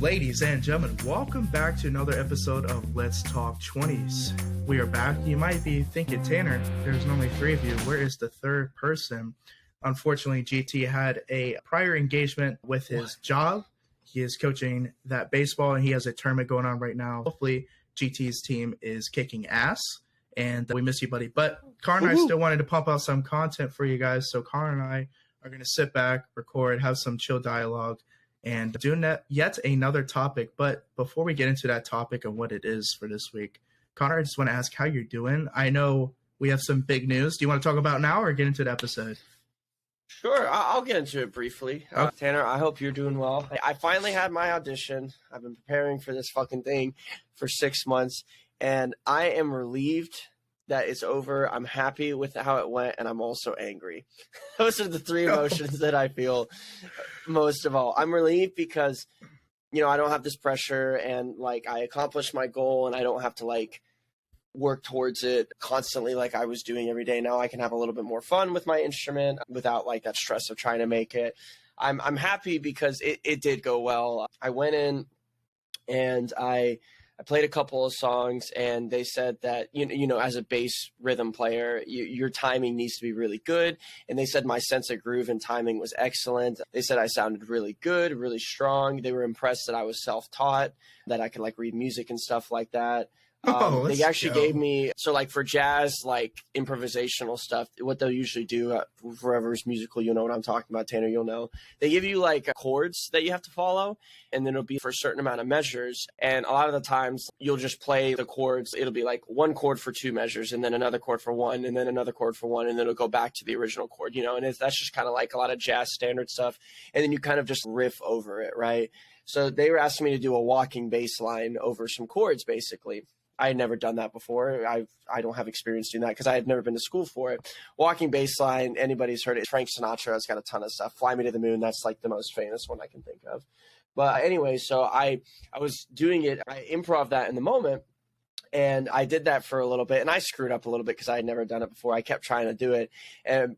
Ladies and gentlemen, welcome back to another episode of Let's Talk 20s. We are back. You might be thinking, Tanner, there's normally three of you. Where is the third person? Unfortunately, GT had a prior engagement with his job. He is coaching that baseball, and he has a tournament going on right now. Hopefully, GT's team is kicking ass, and we miss you, buddy. But Connor and I still wanted to pump out some content for you guys, so Connor and I are going to sit back, record, have some chill dialogue, and doing that yet another topic. But before we get into that topic and what it is for this week, Connor, I just want to ask how you're doing. I know we have some big news. Do you want to talk about now or get into the episode? Sure, I'll get into it briefly. Tanner, I hope you're doing well. I finally had my audition. I've been preparing for this fucking thing for 6 months, and I am relieved that it's over. I'm happy with how it went, and I'm also angry. Those are the three emotions that I feel most of all. I'm relieved because, I don't have this pressure, and, I accomplished my goal, and I don't have to, work towards it constantly like I was doing every day. Now I can have a little bit more fun with my instrument without, that stress of trying to make it. I'm happy because it did go well. I went in, and I played a couple of songs, and they said that, as a bass rhythm player, your timing needs to be really good. And they said my sense of groove and timing was excellent. They said I sounded really good, really strong. They were impressed that I was self-taught, that I could read music and stuff like that. They actually gave me, for jazz, improvisational stuff, what they'll usually do, whoever's musical, you'll know what I'm talking about, Tanner, you'll know. They give you chords that you have to follow, and then it'll be for a certain amount of measures. And a lot of the times you'll just play the chords. It'll be one chord for 2 measures, and then another chord for 1, and then another chord for 1, and then it'll go back to the original chord, and that's just kind of a lot of jazz standard stuff. And then you kind of just riff over it, right? So they were asking me to do a walking bass line over some chords, basically. I had never done that before. I don't have experience doing that because I had never been to school for it. Walking bass line, anybody's heard it. Frank Sinatra has got a ton of stuff. Fly Me to the Moon, that's the most famous one I can think of. But anyway, so I was doing it. I improv that in the moment. And I did that for a little bit, and I screwed up a little bit because I had never done it before. I kept trying to do it,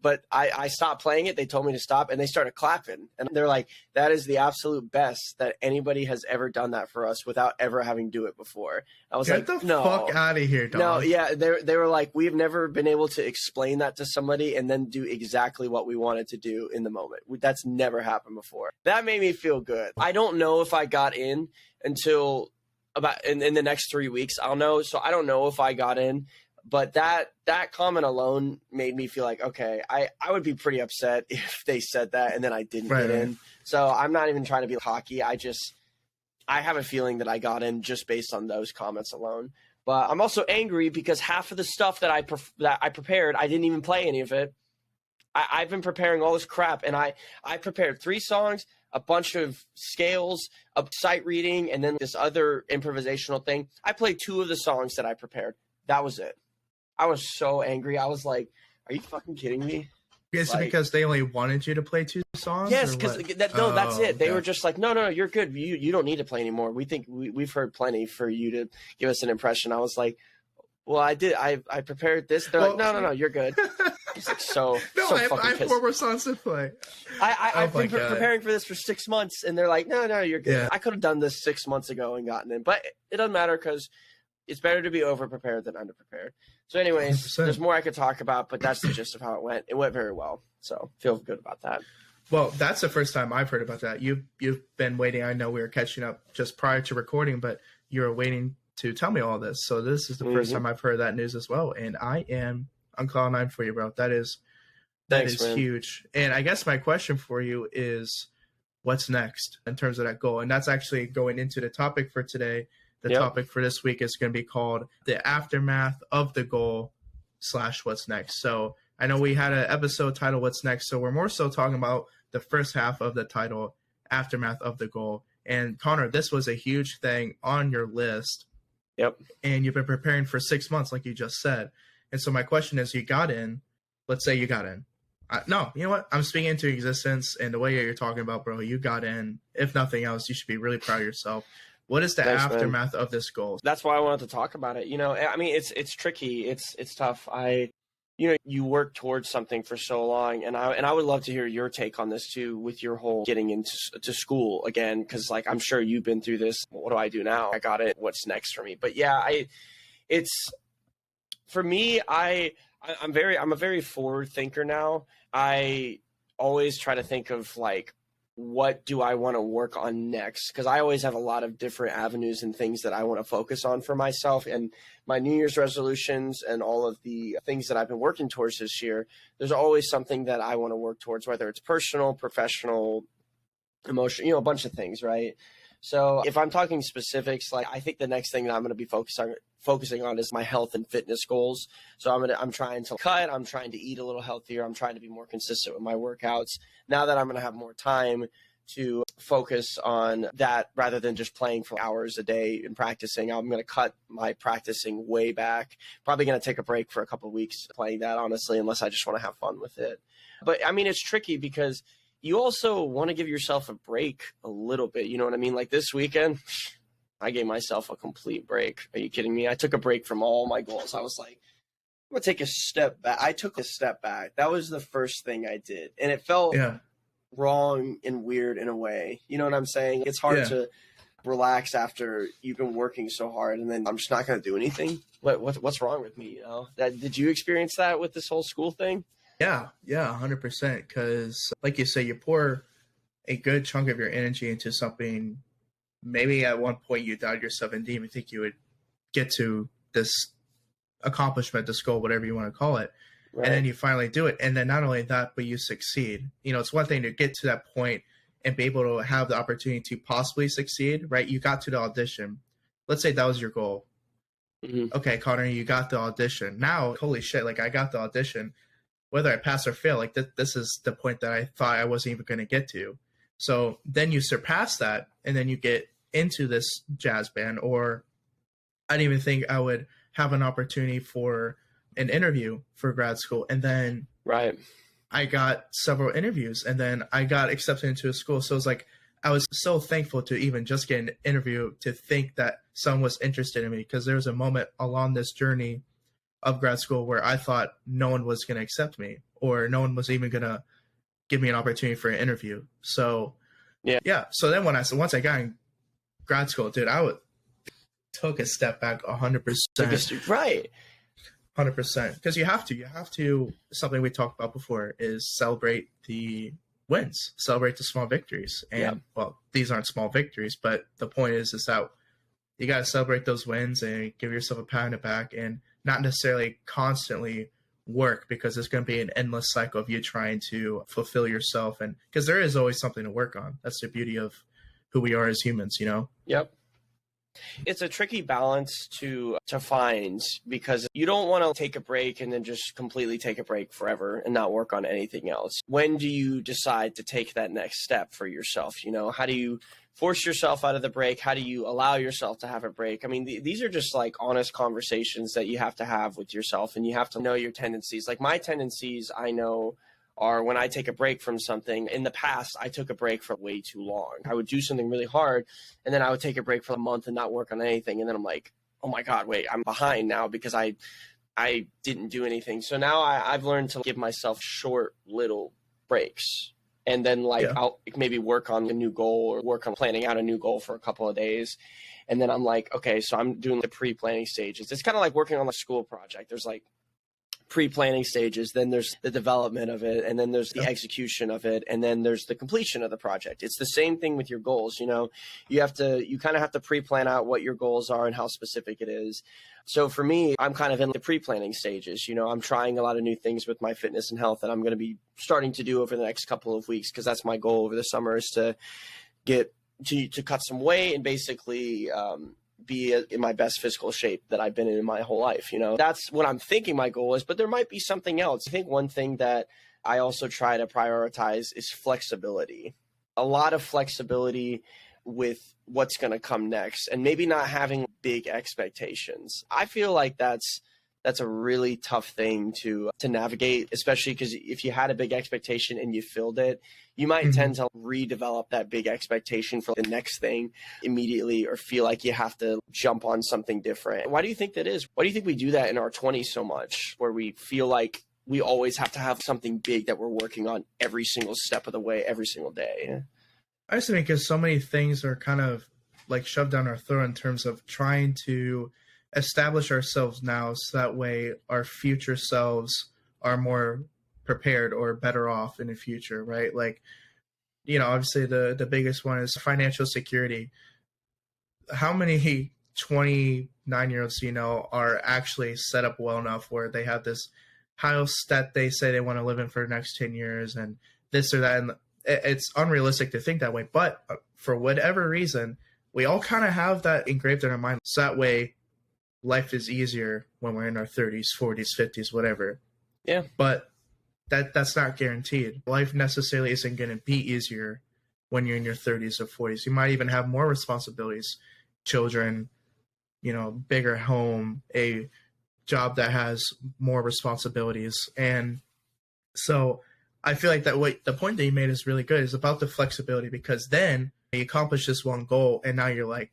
but I stopped playing it. They told me to stop, and they started clapping. And they're like, that is the absolute best that anybody has ever done that for us without ever having do it before. I was Get the no. fuck out of here, dog. No, yeah, they were like, we've never been able to explain that to somebody and then do exactly what we wanted to do in the moment. That's never happened before. That made me feel good. I don't know if I got in until about in the next 3 weeks. I'll know. So I don't know if I got in, but that comment alone made me feel like, okay, I would be pretty upset if they said that and then I didn't get in. So I'm not even trying to be cocky. I have a feeling that I got in just based on those comments alone. But I'm also angry because half of the stuff that I prepared, I didn't even play any of it. I've been preparing all this crap, and I prepared 3 songs, a bunch of scales, a sight reading, and then this other improvisational thing. I played 2 of the songs that I prepared. That was it. I was so angry. I was like, are you fucking kidding me? Is it because they only wanted you to play 2 songs? Yes, because that's it. They were just like, no, you're good. You don't need to play anymore. We think we've heard plenty for you to give us an impression. I was like, well, I did. I prepared this. They're like, no, you're good. It's so I fucking have pissed. 4 more songs to play. I've been preparing for this for 6 months, and they're like, no, you're good. Yeah. I could have done this 6 months ago and gotten in, but it doesn't matter because it's better to be over-prepared than under-prepared. So anyways, 100%. There's more I could talk about, but that's the gist of how it went. It went very well, so feel good about that. Well, that's the first time I've heard about that. You've been waiting. I know we were catching up just prior to recording, but you were waiting to tell me all this. So this is the first time I've heard that news as well, and I am on cloud 9 for you, bro. That is huge. And I guess my question for you is, what's next in terms of that goal? And that's actually going into the topic for today. The topic for this week is going to be called the aftermath of the goal / what's next. So I know we had an episode titled What's Next. So we're more so talking about the first half of the title, aftermath of the goal. And Connor, this was a huge thing on your list. Yep. And you've been preparing for 6 months, like you just said. And so my question is, you got in. Let's say you got in. No, you know what? I'm speaking into existence, and the way you're talking about, bro, you got in. If nothing else, you should be really proud of yourself. What is the aftermath of this goal? That's why I wanted to talk about it. I mean, it's tricky. It's tough. you know, you work towards something for so long, and I would love to hear your take on this too, with your whole getting into to school again, because like I'm sure you've been through this. What do I do now? I got it. What's next for me? But yeah, it's for me. I'm a very forward thinker now. I always try to think of like, what do I want to work on next? Because I always have a lot of different avenues and things that I want to focus on for myself. And my New Year's resolutions and all of the things that I've been working towards this year, there's always something that I want to work towards, whether it's personal, professional, emotional, you know, a bunch of things, right? So if I'm talking specifics, like I think the next thing that I'm going to be focusing on is my health and fitness goals. So I'm trying to cut, I'm trying to eat a little healthier, I'm trying to be more consistent with my workouts. Now that I'm going to have more time to focus on that rather than just playing for hours a day and practicing, I'm going to cut my practicing way back. Probably going to take a break for a couple of weeks playing that, honestly, unless I just want to have fun with it. But I mean, it's tricky because you also want to give yourself a break a little bit. You know what I mean? Like this weekend, I gave myself a complete break. Are you kidding me? I took a break from all my goals. I was like, I'm going to take a step back. I took a step back. That was the first thing I did. And it felt wrong and weird in a way. You know what I'm saying? It's hard to relax after you've been working so hard and then I'm just not going to do anything. What's wrong with me? You know, did you experience that with this whole school thing? Yeah, 100%. Because, like you say, you pour a good chunk of your energy into something. Maybe at one point you doubted yourself and didn't even think you would get to this accomplishment, this goal, whatever you want to call it. Right. And then you finally do it. And then not only that, but you succeed. You know, it's one thing to get to that point and be able to have the opportunity to possibly succeed, right? You got to the audition. Let's say that was your goal. Mm-hmm. Okay, Connor, you got the audition. Now, holy shit, like I got the audition. Whether I pass or fail, like this is the point that I thought I wasn't even going to get to. So then you surpass that, and then you get into this jazz band, or I didn't even think I would have an opportunity for an interview for grad school. And then I got several interviews, and then I got accepted into a school. So it was like, I was so thankful to even just get an interview, to think that someone was interested in me, because there was a moment along this journey of grad school where I thought no one was going to accept me, or no one was even going to give me an opportunity for an interview. So So then once I got in grad school, dude, took a step back 100%. Right. 100%. Because you have to, something we talked about before is celebrate the wins, celebrate the small victories. And well, these aren't small victories, but the point is that you got to celebrate those wins and give yourself a pat on the back, and not necessarily constantly work, because it's going to be an endless cycle of you trying to fulfill yourself. And because there is always something to work on. That's the beauty of who we are as humans, you know? Yep. It's a tricky balance to find, because you don't want to take a break and then just completely take a break forever and not work on anything else. When do you decide to take that next step for yourself? You know, how do you force yourself out of the break? How do you allow yourself to have a break? I mean, these are just like honest conversations that you have to have with yourself, and you have to know your tendencies. Like my tendencies, I know, are when I take a break from something. In the past, I took a break for way too long. I would do something really hard, and then I would take a break for a month and not work on anything. And then I'm like, oh my God, wait, I'm behind now because I didn't do anything. So now I've learned to give myself short little breaks. And then I'll maybe work on a new goal, or work on planning out a new goal for a couple of days. And then I'm like, okay, so I'm doing the pre-planning stages. It's kind of like working on a school project. There's like pre-planning stages, then there's the development of it, and then there's the execution of it, and then there's the completion of the project. It's the same thing with your goals. You know, you kind of have to pre-plan out what your goals are and how specific it is. So for me, I'm kind of in the pre-planning stages. You know, I'm trying a lot of new things with my fitness and health that I'm going to be starting to do over the next couple of weeks, because that's my goal over the summer, is to get to cut some weight and basically be in my best physical shape that I've been in my whole life. You know, that's what I'm thinking my goal is, but there might be something else. I think one thing that I also try to prioritize is flexibility. A lot of flexibility with what's going to come next, and maybe not having big expectations. I feel like that's a really tough thing to navigate, especially because if you had a big expectation and you filled it, you might tend to redevelop that big expectation for the next thing immediately, or feel like you have to jump on something different. Why do you think that is? Why do you think we do that in our 20s so much, where we feel like we always have to have something big that we're working on every single step of the way, every single day. I just think because so many things are kind of like shoved down our throat in terms of trying to establish ourselves now so that way our future selves are more prepared or better off in the future, right? Like, you know, obviously the biggest one is financial security. How many 29-year-olds, you know, are actually set up well enough where they have this house that they say they want to live in for the next 10 years and this or that? And it's unrealistic to think that way. But for whatever reason, we all kind of have that engraved in our mind. So that way life is easier when we're in our 30s, 40s, 50s, whatever. Yeah. But that's not guaranteed. Life necessarily isn't going to be easier when you're in your 30s or 40s. You might even have more responsibilities, children, you know, bigger home, a job that has more responsibilities. And so I feel like that what the point that you made is really good, is about the flexibility, because then you accomplish this one goal and now you're like,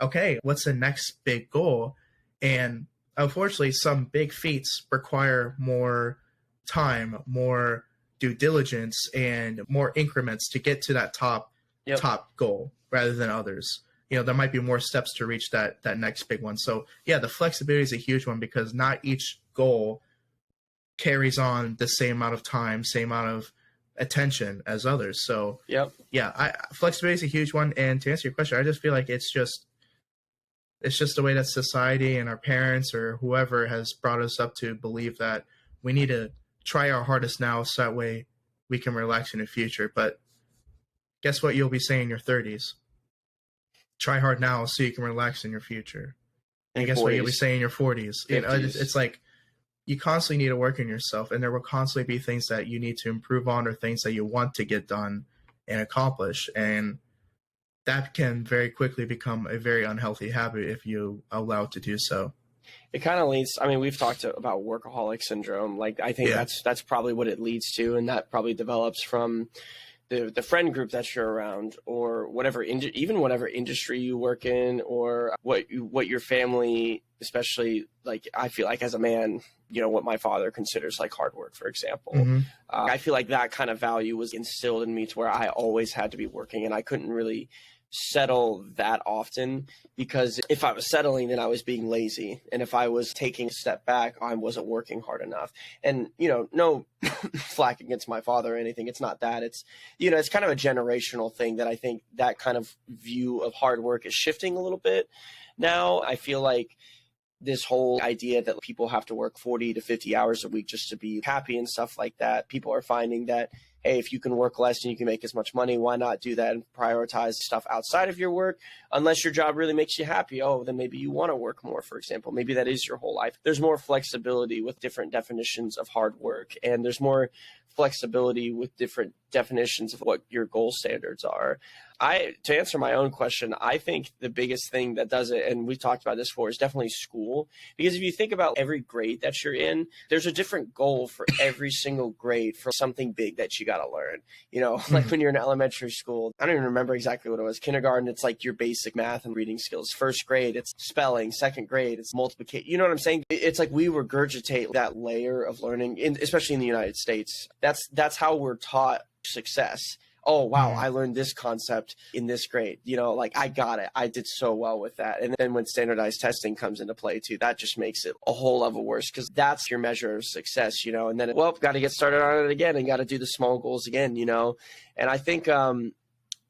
okay, what's the next big goal? And unfortunately, some big feats require more time, more due diligence, and more increments to get to that top goal rather than others. You know, there might be more steps to reach that next big one. So yeah, the flexibility is a huge one, because not each goal carries on the same amount of time, same amount of attention as others. So yeah, flexibility is a huge one. And to answer your question, I just feel like it's just the way that society and our parents or whoever has brought us up to believe that we need to try our hardest now so that way we can relax in the future. But guess what you'll be saying in your 30s? Try hard now so you can relax in your future. And guess what you'll be saying in your 40s? You know, it's like you constantly need to work on yourself, and there will constantly be things that you need to improve on or things that you want to get done and accomplish. And that can very quickly become a very unhealthy habit if you allow it to do so. It kind of leads, I mean, we've talked about workaholic syndrome. Like, I think that's probably what it leads to. And that probably develops from the friend group that you're around, or whatever, even whatever industry you work in, or what your family, especially, like, I feel like as a man, you know, what my father considers like hard work, for example. I feel like that kind of value was instilled in me to where I always had to be working, and I couldn't really settle that often, because if I was settling, then I was being lazy, and if I was taking a step back, I wasn't working hard enough. And, you know, no flack against my father or anything, it's not that. It's, you know, it's kind of a generational thing that I think that kind of view of hard work is shifting a little bit now. I feel like this whole idea that people have to work 40 to 50 hours a week just to be happy and stuff like that, people are finding that, hey, if you can work less and you can make as much money, why not do that and prioritize stuff outside of your work? Unless your job really makes you happy, oh, then maybe you want to work more, for example. Maybe that is your whole life. There's more flexibility with different definitions of hard work, and there's more flexibility with different definitions of what your goal standards are. To answer my own question, I think the biggest thing that does it, and we've talked about this before, is definitely school. Because if you think about every grade that you're in, there's a different goal for every single grade for something big that you got to learn. You know, like when you're in elementary school, I don't even remember exactly what it was. Kindergarten, it's like your basic math and reading skills. First grade, it's spelling. Second grade, it's multiplication. You know what I'm saying? It's like we regurgitate that layer of learning, especially in the United States. That's how we're taught success. Oh, wow, I learned this concept in this grade. You know, like, I got it. I did so well with that. And then when standardized testing comes into play too, that just makes it a whole level worse, because that's your measure of success, you know. And then, got to get started on it again and got to do the small goals again, you know. And I think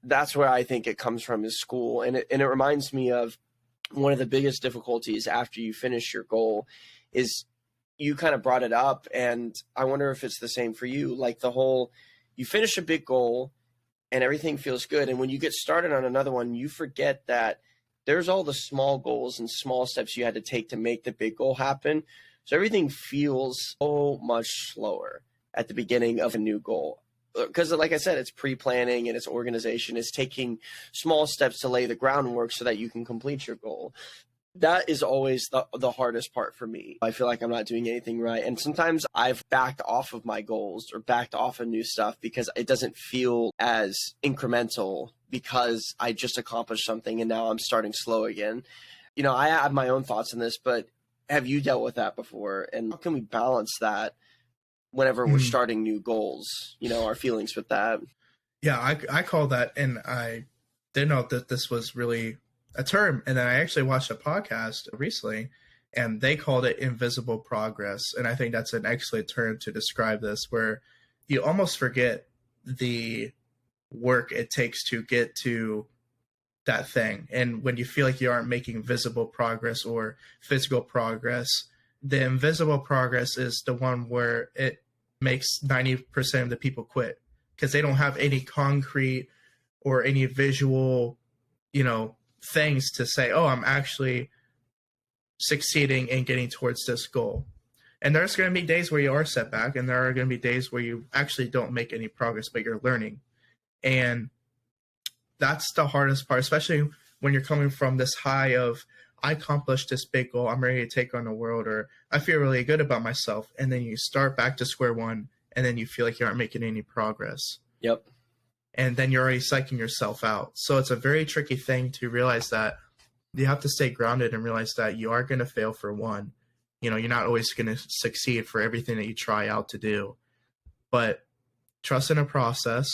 that's where I think it comes from, is school. And it reminds me of one of the biggest difficulties after you finish your goal is, you kind of brought it up, and I wonder if it's the same for you. Like, the whole, you finish a big goal and everything feels good, and when you get started on another one, you forget that there's all the small goals and small steps you had to take to make the big goal happen. So everything feels so much slower at the beginning of a new goal. Because, like I said, it's pre-planning and it's organization. It's taking small steps to lay the groundwork so that you can complete your goal. That is always the hardest part for me. I feel like I'm not doing anything right. And sometimes I've backed off of my goals or backed off of new stuff because it doesn't feel as incremental, because I just accomplished something and now I'm starting slow again. You know, I have my own thoughts on this, but have you dealt with that before? And how can we balance that whenever we're starting new goals, our feelings with that. Yeah, I call that, and I didn't know that this was really a term. And then I actually watched a podcast recently, and they called it invisible progress. And I think that's an excellent term to describe this, where you almost forget the work it takes to get to that thing. And when you feel like you aren't making visible progress or physical progress, the invisible progress is the one where it makes 90% of the people quit, because they don't have any concrete or any visual, things to say, oh, I'm actually succeeding in getting towards this goal. And there's going to be days where you are set back, and there are going to be days where you actually don't make any progress, but you're learning. And that's the hardest part, especially when you're coming from this high of, I accomplished this big goal, I'm ready to take on the world, or I feel really good about myself. And then you start back to square one, and then you feel like you aren't making any progress. Yep. And then you're already psyching yourself out. So it's a very tricky thing to realize that you have to stay grounded and realize that you are going to fail for one. You're not always going to succeed for everything that you try out to do. But trust in a process,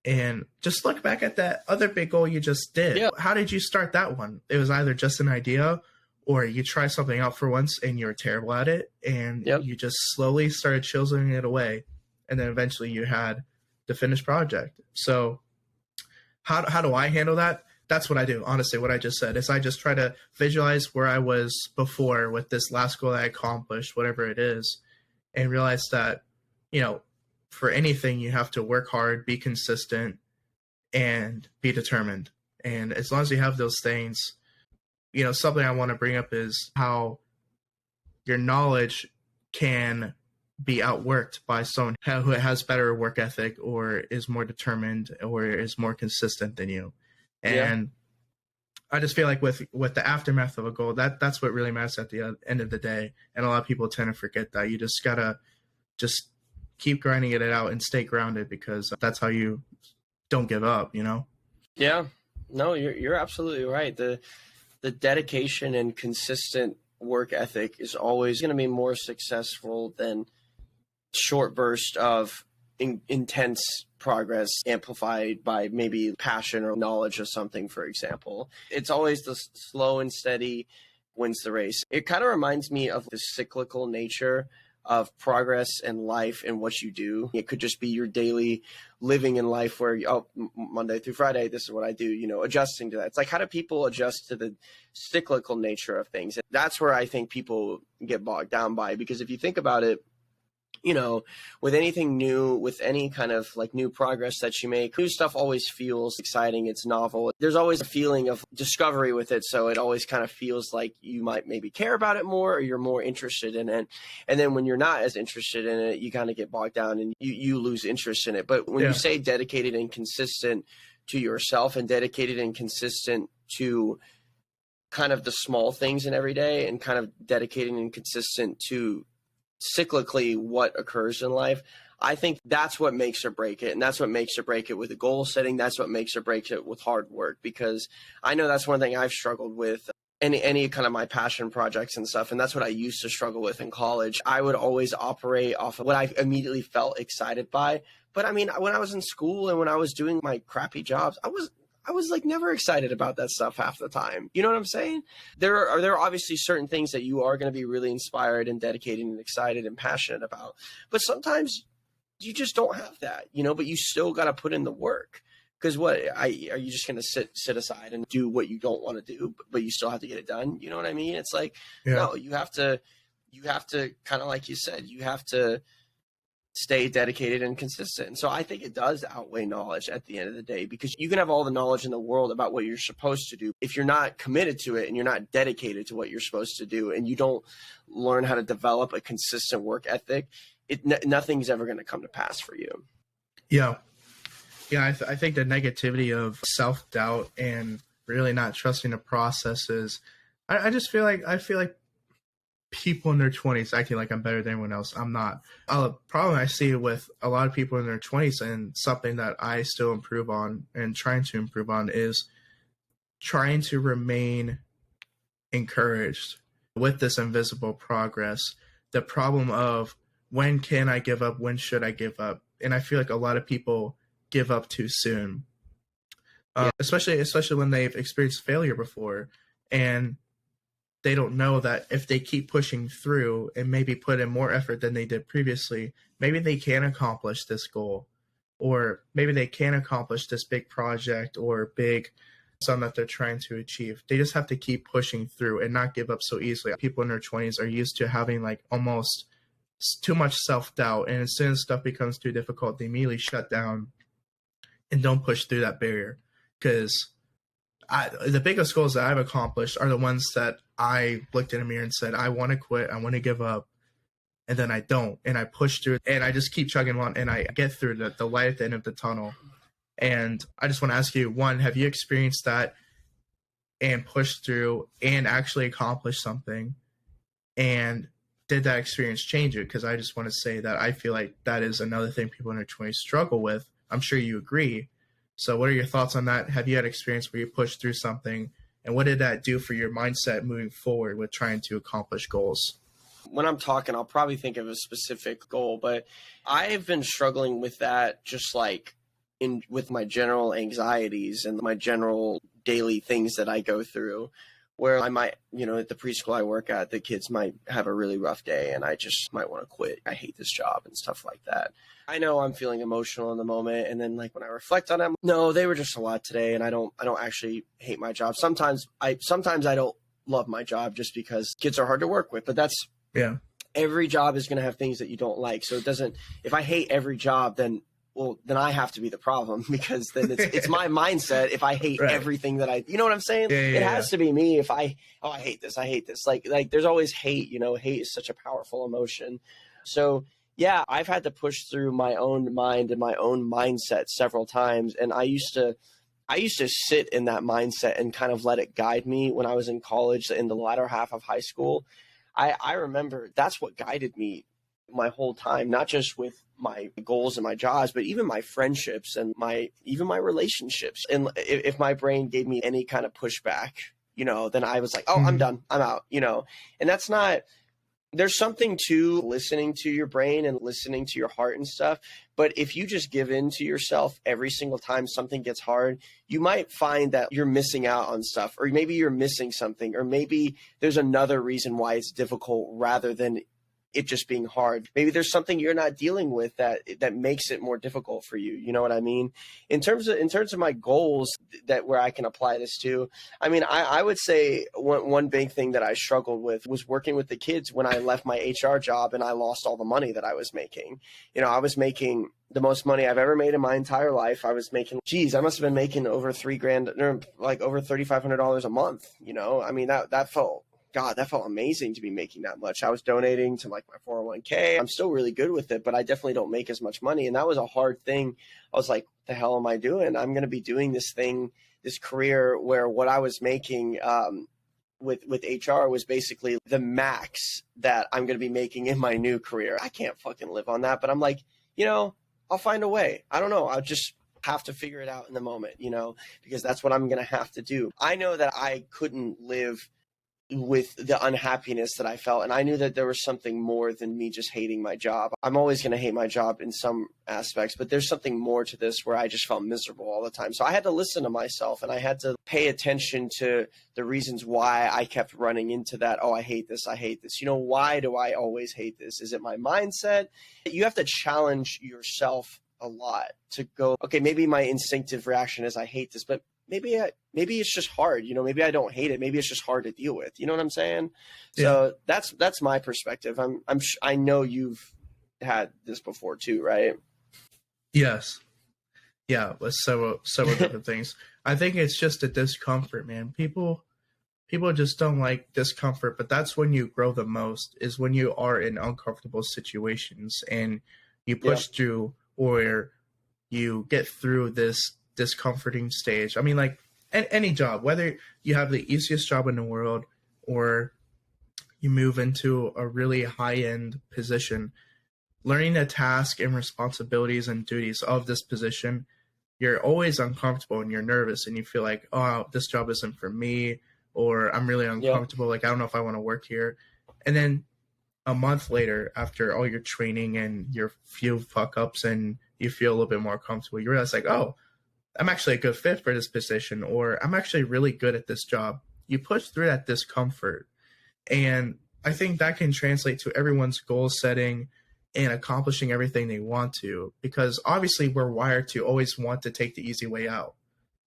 and just look back at that other big goal you just did. Yeah. How did you start that one? It was either just an idea, or you try something out for once and you're terrible at it, and you just slowly started chiseling it away, and then eventually you had the finished project. So how do I handle that? That's what I do. Honestly, what I just said is I just try to visualize where I was before with this last goal that I accomplished, whatever it is, and realize that, for anything, you have to work hard, be consistent, and be determined. And as long as you have those things, something I want to bring up is how your knowledge can be outworked by someone who has better work ethic, or is more determined, or is more consistent than you. And I just feel like with the aftermath of a goal, that's what really matters at the end of the day. And a lot of people tend to forget that. You just gotta just keep grinding it out and stay grounded, because that's how you don't give up, Yeah, no, you're absolutely right. The dedication and consistent work ethic is always going to be more successful than short burst of intense progress amplified by maybe passion or knowledge of something, for example. It's always the slow and steady wins the race. It kind of reminds me of the cyclical nature of progress and life and what you do. It could just be your daily living in life where, Monday through Friday, this is what I do, adjusting to that. It's like, how do people adjust to the cyclical nature of things? And that's where I think people get bogged down by, because if you think about it, with anything new, with any kind of like new progress that you make, new stuff always feels exciting. It's novel. There's always a feeling of discovery with it. So it always kind of feels like you might maybe care about it more, or you're more interested in it. And then when you're not as interested in it, you kind of get bogged down and you lose interest in it. But when you say dedicated and consistent to yourself, and dedicated and consistent to kind of the small things in every day, and kind of dedicated and consistent to cyclically what occurs in life, I think that's what makes or break it. And that's what makes or break it with a goal setting. That's what makes or breaks it with hard work, because I know that's one thing I've struggled with any kind of my passion projects and stuff. And that's what I used to struggle with in college. I would always operate off of what I immediately felt excited by. But I mean, when I was in school and when I was doing my crappy jobs, I was like never excited about that stuff half the time. You know what I'm saying? There are obviously certain things that you are going to be really inspired and dedicated and excited and passionate about. But sometimes you just don't have that, but you still got to put in the work. Because are you just going to sit aside and do what you don't want to do, but you still have to get it done? You know what I mean? It's like, no, you have to kind of, like you said, you have to stay dedicated and consistent. And so I think it does outweigh knowledge at the end of the day, because you can have all the knowledge in the world about what you're supposed to do. If you're not committed to it and you're not dedicated to what you're supposed to do, and you don't learn how to develop a consistent work ethic, nothing's ever going to come to pass for you. Yeah. Yeah. I think the negativity of self-doubt and really not trusting the process is, I feel like people in their 20s acting like I'm better than everyone else. I'm not. A problem I see with a lot of people in their 20s, and something that I still improve on and trying to improve on, is trying to remain encouraged with this invisible progress. The problem of when can I give up? When should I give up? And I feel like a lot of people give up too soon, especially when they've experienced failure before, and they don't know that if they keep pushing through and maybe put in more effort than they did previously, maybe they can accomplish this goal, or maybe they can accomplish this big project or big something that they're trying to achieve. They just have to keep pushing through and not give up so easily. People in their 20s are used to having like almost too much self-doubt, and as soon as stuff becomes too difficult, they immediately shut down and don't push through that barrier. Because the biggest goals that I've accomplished are the ones that I looked in a mirror and said, I want to quit, I want to give up, and then I don't, and I push through it, and I just keep chugging along, and I get through the light at the end of the tunnel. And I just want to ask you, one, have you experienced that and pushed through and actually accomplished something? And did that experience change it? Because I just want to say that I feel like that is another thing people in their 20s struggle with. I'm sure you agree. So what are your thoughts on that? Have you had experience where you pushed through something, and what did that do for your mindset moving forward with trying to accomplish goals? When I'm talking, I'll probably think of a specific goal, but I've been struggling with that just like with my general anxieties and my general daily things that I go through, where I might, at the preschool I work at, the kids might have a really rough day and I just might want to quit. I hate this job and stuff like that. I know I'm feeling emotional in the moment. And then like when I reflect on it, no, they were just a lot today. And I don't actually hate my job. Sometimes I don't love my job just because kids are hard to work with, but that's, every job is going to have things that you don't like. So if I hate every job, then I have to be the problem, because then it's my mindset. If I hate everything that you know what I'm saying? It has to be me. If I hate this. Like there's always hate, hate is such a powerful emotion. So yeah, I've had to push through my own mind and my own mindset several times. And I used to sit in that mindset and kind of let it guide me when I was in college, in the latter half of high school. I remember that's what guided me my whole time, not just with my goals and my jobs, but even my friendships and even my relationships. And if my brain gave me any kind of pushback, then I was like, oh, I'm done, I'm out, and that's not, there's something to listening to your brain and listening to your heart and stuff. But if you just give in to yourself every single time something gets hard, you might find that you're missing out on stuff, or maybe you're missing something, or maybe there's another reason why it's difficult rather than it just being hard. Maybe there's something you're not dealing with that makes it more difficult for you. You know what I mean? In terms of my goals, that where I can apply this to, I mean, I would say one big thing that I struggled with was working with the kids when I left my HR job and I lost all the money that I was making. I was making the most money I've ever made in my entire life. I was making, I must have been making over $3,000, or like over $3,500 a month. I mean, that felt, God, that felt amazing to be making that much. I was donating to like my 401k. I'm still really good with it, but I definitely don't make as much money. And that was a hard thing. I was like, what the hell am I doing? I'm going to be doing this career where what I was making with HR was basically the max that I'm going to be making in my new career. I can't fucking live on that. But I'm like, I'll find a way. I don't know. I'll just have to figure it out in the moment, because that's what I'm going to have to do. I know that I couldn't live with the unhappiness that I felt. And I knew that there was something more than me just hating my job. I'm always going to hate my job in some aspects, but there's something more to this where I just felt miserable all the time. So I had to listen to myself, and I had to pay attention to the reasons why I kept running into that. Oh, I hate this. I hate this. Why do I always hate this? Is it my mindset? You have to challenge yourself a lot to go, okay, maybe my instinctive reaction is I hate this, but maybe it's just hard, maybe I don't hate it. Maybe it's just hard to deal with. You know what I'm saying? Yeah. So that's my perspective. I know you've had this before too, right? Yes. Yeah. With several different things. I think it's just a discomfort, man. People just don't like discomfort, but that's when you grow the most, is when you are in uncomfortable situations and you push through, or you get through this discomforting stage. I mean, like any job, whether you have the easiest job in the world or you move into a really high-end position, learning the task and responsibilities and duties of this position, you're always uncomfortable and you're nervous and you feel like, oh, this job isn't for me, or I'm really uncomfortable. Like, I don't know if I want to work here. And then a month later, after all your training and your few fuck ups, and you feel a little bit more comfortable, you realize like, oh, I'm actually a good fit for this position, or I'm actually really good at this job. You push through that discomfort. And I think that can translate to everyone's goal setting and accomplishing everything they want to, because obviously we're wired to always want to take the easy way out.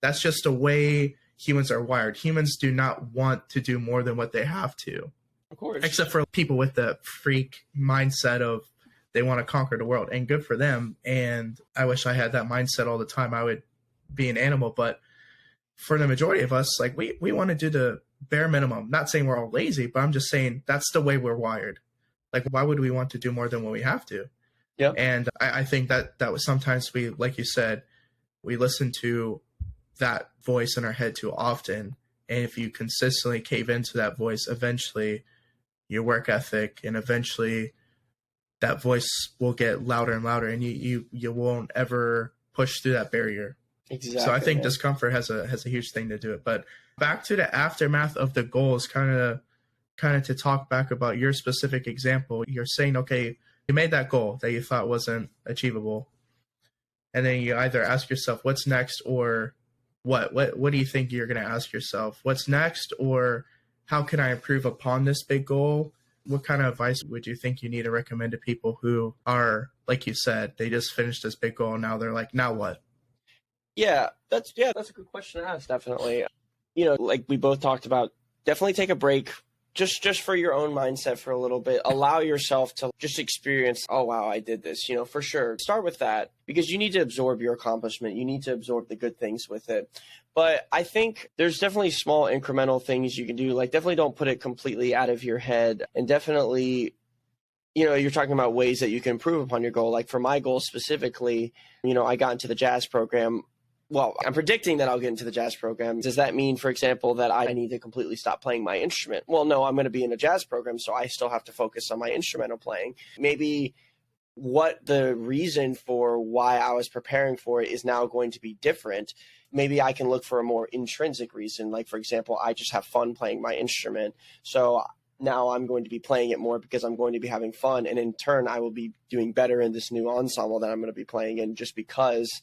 That's just the way humans are wired. Humans do not want to do more than what they have to. Of course. Except for people with the freak mindset of they want to conquer the world, and good for them. And I wish I had that mindset all the time. I would be an animal. But for the majority of us, like we want to do the bare minimum. Not saying we're all lazy, but I'm just saying that's the way we're wired. Like, why would we want to do more than what we have to? Yeah. And I think that was sometimes we, like you said, we listen to that voice in our head too often. And if you consistently cave into that voice, eventually your work ethic and eventually that voice will get louder and louder, and you won't ever push through that barrier. Exactly. So I think discomfort has a huge thing to do it. But back to the aftermath of the goals, kind of to talk back about your specific example. You're saying, okay, you made that goal that you thought wasn't achievable, and then you either ask yourself what's next, or what do you think you're going to ask yourself? What's next, or how can I improve upon this big goal? What kind of advice would you think you need to recommend to people who are, like you said, they just finished this big goal, now they're like, now what? Yeah, that's a good question to ask, definitely. Like we both talked about, definitely take a break just for your own mindset for a little bit. Allow yourself to just experience, oh, wow, I did this, for sure. Start with that, because you need to absorb your accomplishment. You need to absorb the good things with it. But I think there's definitely small incremental things you can do. Like, definitely don't put it completely out of your head, and definitely, you're talking about ways that you can improve upon your goal. Like for my goal specifically, I got into the jazz program. Well, I'm predicting that I'll get into the jazz program. Does that mean, for example, that I need to completely stop playing my instrument? Well, no, I'm going to be in a jazz program, so I still have to focus on my instrumental playing. Maybe what the reason for why I was preparing for it is now going to be different. Maybe I can look for a more intrinsic reason. Like, for example, I just have fun playing my instrument. So now I'm going to be playing it more because I'm going to be having fun. And in turn, I will be doing better in this new ensemble that I'm going to be playing in, just because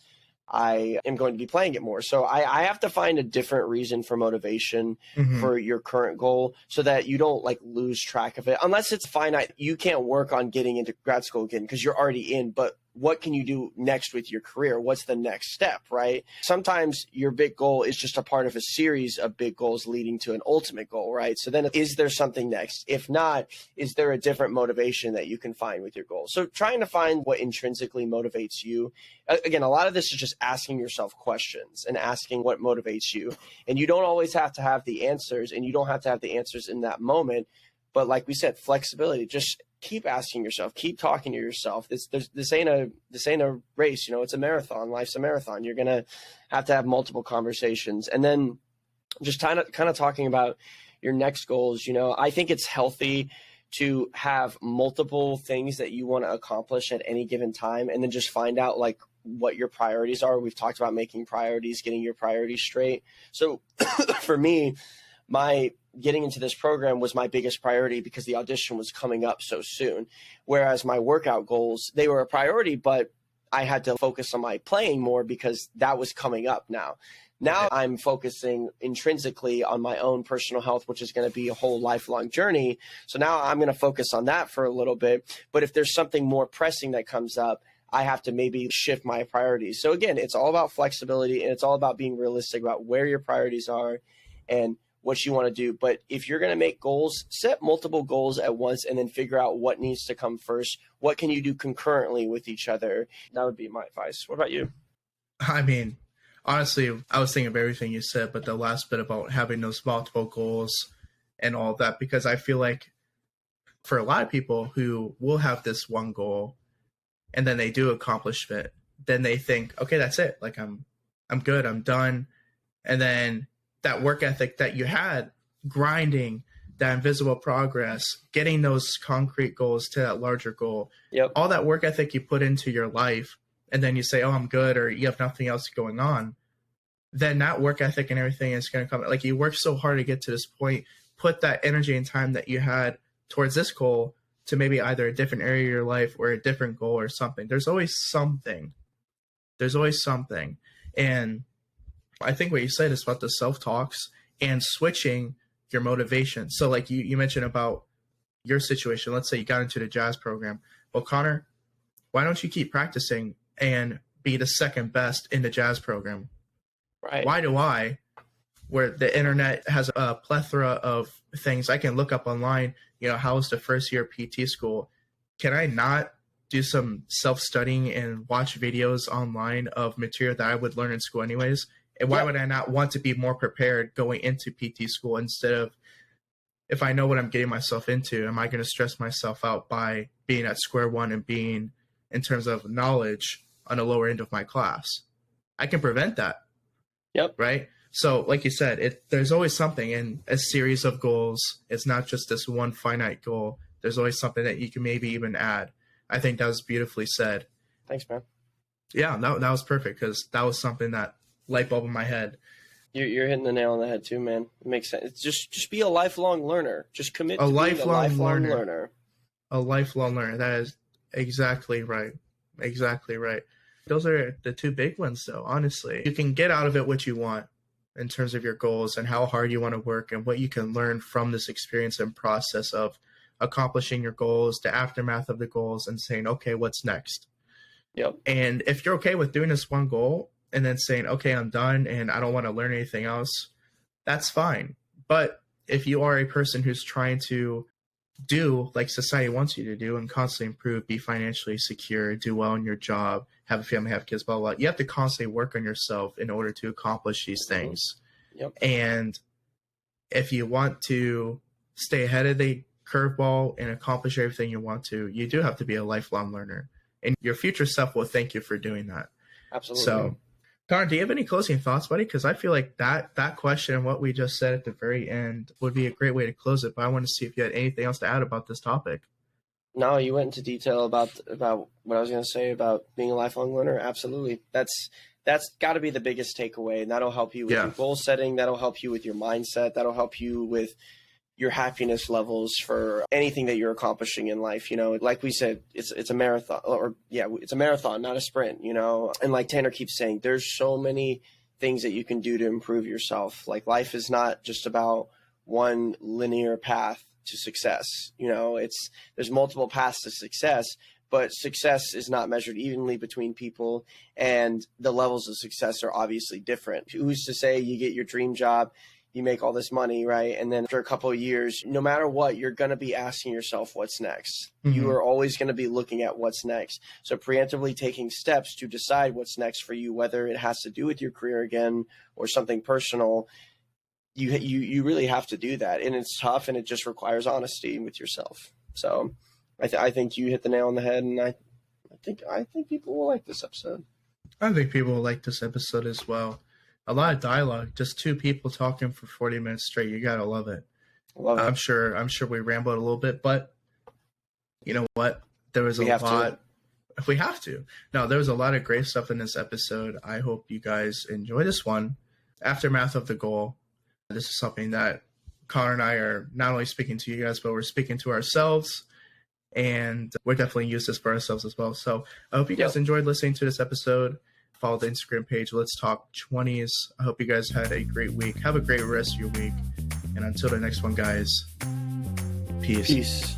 I am going to be playing it more. So I have to find a different reason for motivation for your current goal, so that you don't like lose track of it. Unless it's finite, you can't work on getting into grad school again because you're already in. But what can you do next with your career? What's the next step, right? Sometimes your big goal is just a part of a series of big goals leading to an ultimate goal, right? So then is there something next? If not, is there a different motivation that you can find with your goal? So trying to find what intrinsically motivates you. Again, a lot of this is just asking yourself questions and asking what motivates you. And you don't always have to have the answers, and you don't have to have the answers in that moment. But like we said, flexibility, just keep asking yourself, keep talking to yourself. This ain't a race, it's a marathon. Life's a marathon. You're going to have multiple conversations. And then just kind of talking about your next goals. I think it's healthy to have multiple things that you want to accomplish at any given time, and then just find out like what your priorities are. We've talked about making priorities, getting your priorities straight. So for me, my getting into this program was my biggest priority because the audition was coming up so soon. Whereas my workout goals, they were a priority, but I had to focus on my playing more because that was coming up now. Now I'm focusing intrinsically on my own personal health, which is going to be a whole lifelong journey. So now I'm going to focus on that for a little bit. But if there's something more pressing that comes up, I have to maybe shift my priorities. So again, it's all about flexibility, and it's all about being realistic about where your priorities are and what you want to do. But if you're going to make goals, set multiple goals at once, and then figure out what needs to come first. What can you do concurrently with each other? That would be my advice. What about you? I mean, honestly, I was thinking of everything you said, but the last bit about having those multiple goals and all that, because I feel like for a lot of people who will have this one goal and then they do accomplish it, then they think, okay, that's it. Like I'm good. I'm done. And then that work ethic that you had, grinding, that invisible progress, getting those concrete goals to that larger goal, all that work ethic you put into your life, and then you say, oh, I'm good, or you have nothing else going on, then that work ethic and everything is going to come. Like, you worked so hard to get to this point, put that energy and time that you had towards this goal to maybe either a different area of your life or a different goal or something. There's always something. There's always something. And I think what you said is about the self-talks and switching your motivation. So like you mentioned about your situation. Let's say you got into the jazz program. Well, Connor, why don't you keep practicing and be the second best in the jazz program? Right. Why do I, where the internet has a plethora of things I can look up online, how was the first year PT school? Can I not do some self-studying and watch videos online of material that I would learn in school anyways? And why would I not want to be more prepared going into PT school instead of, if I know what I'm getting myself into, am I going to stress myself out by being at square one and being, in terms of knowledge, on the lower end of my class? I can prevent that. Yep. Right? So like you said, there's always something in a series of goals. It's not just this one finite goal. There's always something that you can maybe even add. I think that was beautifully said. Thanks, man. Yeah, that was perfect, because that was something that light bulb in my head. You're hitting the nail on the head too, man. It makes sense. It's just be a lifelong learner. Just commit to being a lifelong learner. A lifelong learner. That is exactly right. Exactly right. Those are the two big ones, though, honestly. You can get out of it what you want in terms of your goals and how hard you want to work and what you can learn from this experience and process of accomplishing your goals, the aftermath of the goals, and saying, okay, what's next? Yep. And if you're okay with doing this one goal and then saying, okay, I'm done and I don't want to learn anything else, that's fine. But if you are a person who's trying to do like society wants you to do and constantly improve, be financially secure, do well in your job, have a family, have kids, blah, blah, blah, you have to constantly work on yourself in order to accomplish these things. Yep. And if you want to stay ahead of the curveball and accomplish everything you want to, you do have to be a lifelong learner. And your future self will thank you for doing that. Absolutely. So, Connor, do you have any closing thoughts, buddy? Because I feel like that question and what we just said at the very end would be a great way to close it. But I want to see if you had anything else to add about this topic. No, you went into detail about what I was going to say about being a lifelong learner. Absolutely. That's got to be the biggest takeaway. And that'll help you with your goal setting. That'll help you with your mindset. That'll help you with your happiness levels for anything that you're accomplishing in life. Like we said, it's a marathon, it's a marathon, not a sprint, and like Tanner keeps saying, there's so many things that you can do to improve yourself. Like life is not just about one linear path to success. There's multiple paths to success, but success is not measured evenly between people, and the levels of success are obviously different. Who's to say you get your dream job, you make all this money, right? And then after a couple of years, no matter what, you're going to be asking yourself what's next. Mm-hmm. You are always going to be looking at what's next. So preemptively taking steps to decide what's next for you, whether it has to do with your career again or something personal, you really have to do that. And it's tough, and it just requires honesty with yourself. So I think you hit the nail on the head, and I think people will like this episode. I think people will like this episode as well. A lot of dialogue, just two people talking for 40 minutes straight. You gotta love it. Love it. I'm sure we rambled a little bit, but you know what? There was a lot. If we have to. No, there was a lot of great stuff in this episode. I hope you guys enjoy this one. Aftermath of the goal. This is something that Connor and I are not only speaking to you guys, but we're speaking to ourselves. And we're definitely use this for ourselves as well. So I hope you guys enjoyed listening to this episode. Follow the Instagram page, Let's Talk 20s. I hope you guys had a great week. Have a great rest of your week. And until the next one, guys, peace.